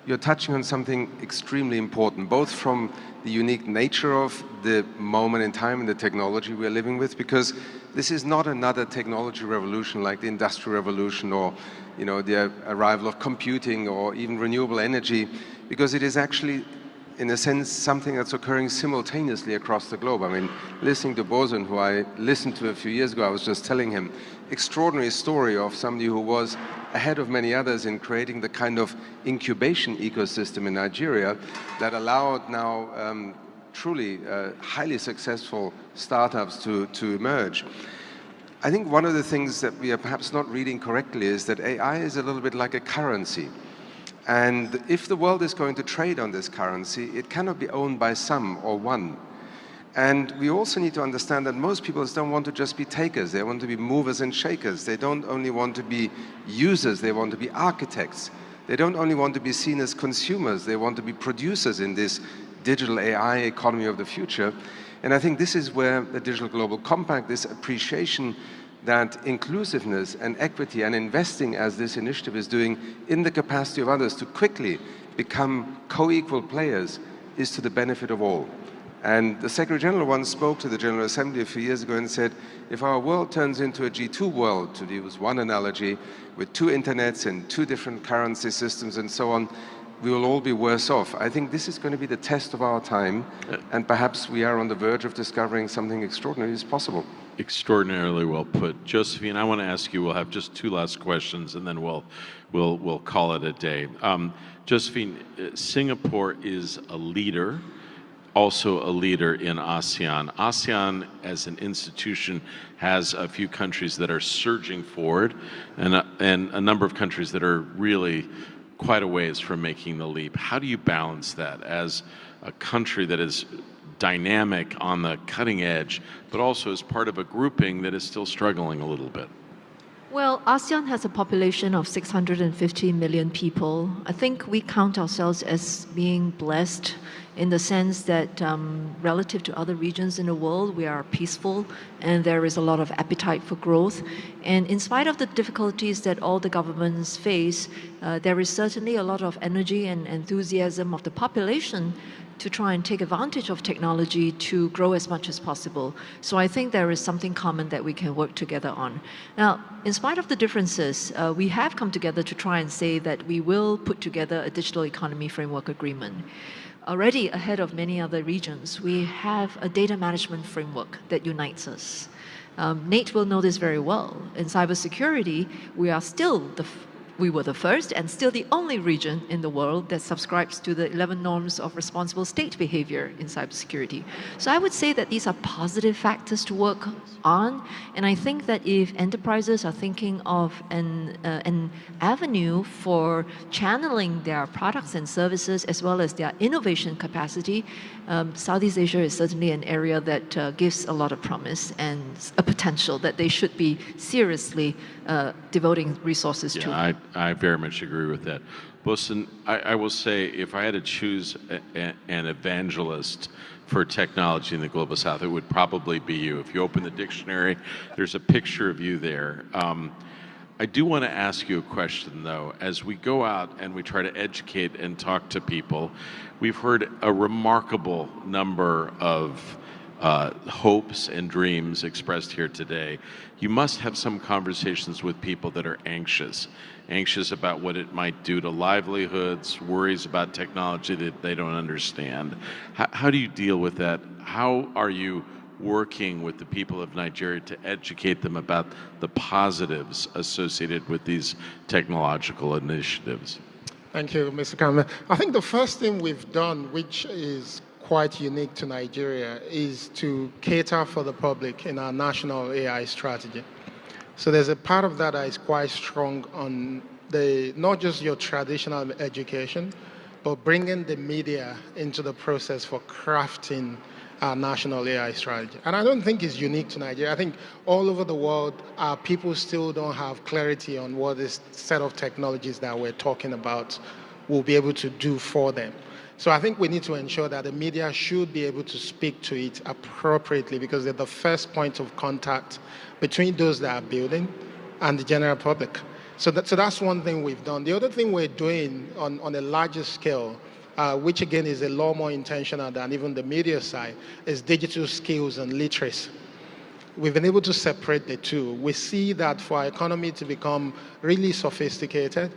you're touching on something extremely important, both from the unique nature of the moment in time and the technology we're living with, because this is not another technology revolution like the Industrial Revolution or the arrival of computing or even renewable energy, because it is actually, in a sense, something that's occurring simultaneously across the globe. I mean, listening to Bosun, who I listened to a few years ago, I was just telling him, extraordinary story of somebody who was ahead of many others in creating the kind of incubation ecosystem in Nigeria that allowed now truly highly successful startups to emerge. I think one of the things that we are perhaps not reading correctly is that AI is a little bit like a currency. And if the world is going to trade on this currency, it cannot be owned by some or one. And we also need to understand that most people don't want to just be takers. They want to be movers and shakers. They don't only want to be users. They want to be architects. They don't only want to be seen as consumers. They want to be producers in this digital AI economy of the future. And I think this is where the Digital Global Compact, this appreciation that inclusiveness and equity and investing, as this initiative is doing, in the capacity of others to quickly become co-equal players, is to the benefit of all. And the Secretary General once spoke to the General Assembly a few years ago and said, if our world turns into a G2 world, to use one analogy, with 2 internets and 2 different currency systems and so on, we will all be worse off. I think this is going to be the test of our time, and perhaps we are on the verge of discovering something extraordinary is possible. Extraordinarily well put. Josephine, I want to ask you, we'll have just 2 last questions and then we'll call it a day. Josephine, Singapore is a leader, also a leader in ASEAN. ASEAN as an institution has a few countries that are surging forward and a number of countries that are really quite a ways from making the leap. How do you balance that as a country that is dynamic on the cutting edge, but also as part of a grouping that is still struggling a little bit? Well, ASEAN has a population of 650 million people. I think we count ourselves as being blessed in the sense that relative to other regions in the world, we are peaceful and there is a lot of appetite for growth. And in spite of the difficulties that all the governments face, there is certainly a lot of energy and enthusiasm of the population to try and take advantage of technology to grow as much as possible. So I think there is something common that we can work together on. Now, in spite of the differences, we have come together to try and say that we will put together a digital economy framework agreement. Already ahead of many other regions, we have a data management framework that unites us. Nate will know this very well. In cybersecurity, we were the first and still the only region in the world that subscribes to the 11 norms of responsible state behavior in cybersecurity. So I would say that these are positive factors to work on. And I think that if enterprises are thinking of an avenue for channeling their products and services as well as their innovation capacity, Southeast Asia is certainly an area that gives a lot of promise and a potential that they should be seriously devoting resources to. I very much agree with that. Bosun, I will say, if I had to choose an evangelist for technology in the Global South, it would probably be you. If you open the dictionary, there's a picture of you there. I do want to ask you a question, though. As we go out and we try to educate and talk to people, we've heard a remarkable number of hopes and dreams expressed here today. You must have some conversations with people that are anxious about what it might do to livelihoods, worries about technology that they don't understand. How do you deal with that? How are you working with the people of Nigeria to educate them about the positives associated with these technological initiatives? Thank you, Mr. Kamba. I think the first thing we've done, which is quite unique to Nigeria, is to cater for the public in our national AI strategy. So there's a part of that is quite strong on not just your traditional education, but bringing the media into the process for crafting our national AI strategy. And I don't think it's unique to Nigeria. I think all over the world, our people still don't have clarity on what this set of technologies that we're talking about will be able to do for them. So I think we need to ensure that the media should be able to speak to it appropriately, because they're the first point of contact between those that are building and the general public. So that's one thing we've done. The other thing we're doing on a larger scale, which again is a lot more intentional than even the media side, is digital skills and literacy. We've been able to separate the two. We see that for our economy to become really sophisticated,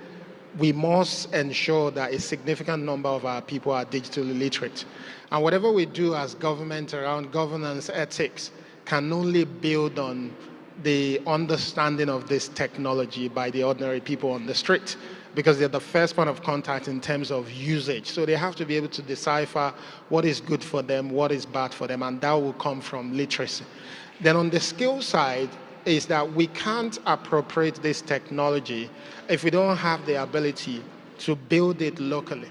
we must ensure that a significant number of our people are digitally literate. And whatever we do as government around governance ethics can only build on the understanding of this technology by the ordinary people on the street, because they're the first point of contact in terms of usage. So they have to be able to decipher what is good for them, what is bad for them, and that will come from literacy. Then on the skill side is that we can't appropriate this technology if we don't have the ability to build it locally.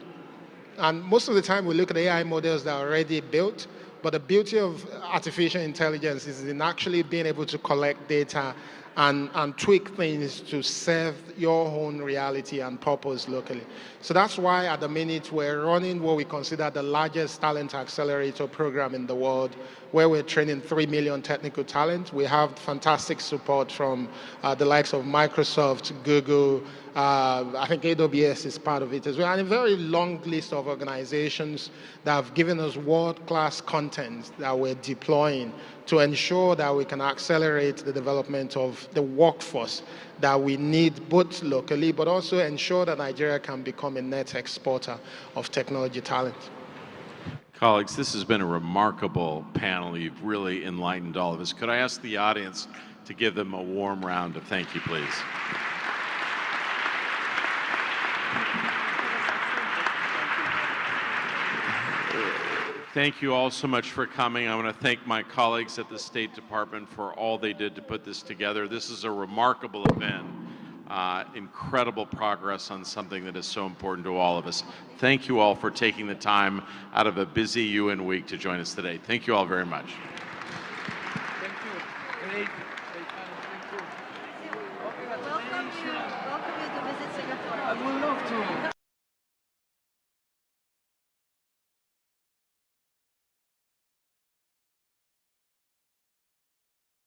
And most of the time we look at AI models that are already built, but the beauty of artificial intelligence is in actually being able to collect data and tweak things to serve your own reality and purpose locally. So that's why at the minute we're running what we consider the largest talent accelerator program in the world, where we're training 3 million technical talent. We have fantastic support from the likes of Microsoft, Google, I think AWS is part of it as well, and a very long list of organizations that have given us world-class content that we're deploying to ensure that we can accelerate the development of the workforce that we need both locally, but also ensure that Nigeria can become a net exporter of technology talent. Colleagues, this has been a remarkable panel. You've really enlightened all of us. Could I ask the audience to give them a warm round of thank you, please? Thank you all so much for coming. I want to thank my colleagues at the State Department for all they did to put this together. This is a remarkable event, incredible progress on something that is so important to all of us. Thank you all for taking the time out of a busy UN week to join us today. Thank you all very much. Thank you. Welcome you to visit Singapore. I would love to.